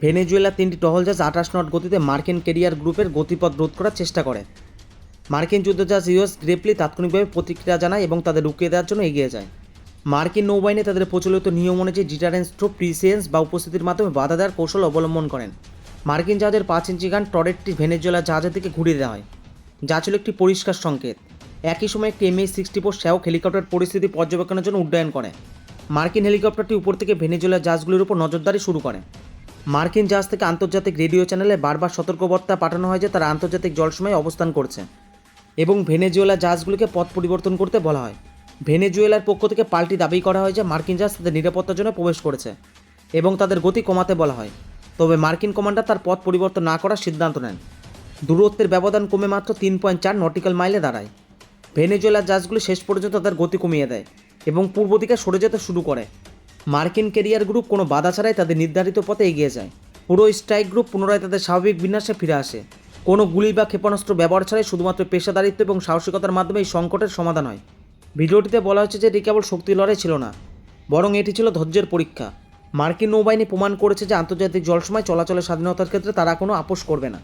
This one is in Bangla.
ভেনেজুয়েলার 3টি টহল জাহাজ 28 নট গতিতে মার্কিন ক্যারিয়ার গ্রুপের গতিপথ রোধ করার চেষ্টা করে। মার্কিন যুদ্ধজাহাজ ইউএস গ্রেপলি তাৎক্ষণিকভাবে প্রতিক্রিয়া জানায় এবং তাদের রুকিয়ে দেওয়ার জন্য এগিয়ে যায়। মার্কিন নৌবাহিনী তাদের প্রচলিত নিয়ম অনুযায়ী ডিটারেন্স থ্রু প্রিসিয়েন্স বা উপস্থিতির মাধ্যমে বাধা দেওয়ার কৌশল অবলম্বন করেন। মার্কিন জাহাজের 5 ইঞ্চি গান টরেটটি ভেনেজুয়েলার জাহাজের দিকে ঘুরিয়ে দেওয়া হয়, যা ছিল একটি পরিষ্কার সংকেত। একই সময় একটি MH-64 শ্যাওক হেলিকপ্টার পরিস্থিতি পর্যবেক্ষণের জন্য উড্ডয়ন করে। মার্কিন হেলিকপ্টারটি উপর থেকে ভেনেজুয়েলার জাহাজগুলির উপর নজরদারি শুরু করে। মার্কিন জাহাজ থেকে আন্তর্জাতিক রেডিও চ্যানেলে বারবার সতর্কবার্তা পাঠানো হয় যে তারা আন্তর্জাতিক জলসীমায় অবস্থান করছে এবং ভেনেজুয়েলার জাহাজগুলিকে পথ পরিবর্তন করতে বলা হয়। ভেনেজুয়েলার পক্ষ থেকে পাল্টি দাবি করা হয় যে মার্কিন জাহাজ তাদের নিরাপত্তার জন্য প্রবেশ করেছে এবং তাদের গতি কমাতে বলা হয়। তবে মার্কিন কমান্ডার তার পথ পরিবর্তন না করার সিদ্ধান্ত নেন। দূরত্বের ব্যবধান কমে মাত্র 3.4 নটিক্যাল মাইলে দাঁড়ায়। ভেনেজুয়েলার জাহাজগুলি শেষ পর্যন্ত তাদের গতি কমিয়ে দেয় এবং পূর্ব দিকে সরে যেতে শুরু করে। মার্কিন ক্যারিয়ার গ্রুপ কোনো বাধা ছাড়াই তাদের নির্ধারিত পথে এগিয়ে যায়। পুরো স্ট্রাইক গ্রুপ পুনরায় তাদের স্বাভাবিক বিন্যাসে ফিরে আসে। কোনো গুলি বা ক্ষেপণাস্ত্র ব্যবহার ছাড়াই শুধুমাত্র পেশাদারিত্ব এবং সাহসিকতার মাধ্যমে এই সংকটের সমাধান হয়। ভিডিওটিতে বলা হচ্ছে যে এটি কেবল শক্তি লড়াই ছিল না, বরং এটি ছিল ধৈর্যের পরীক্ষা। মার্কিন নৌবাহিনী প্রমাণ করেছে যে আন্তর্জাতিক জলসীমায় চলাচলের স্বাধীনতার ক্ষেত্রে তারা কোনো আপোষ করবে না।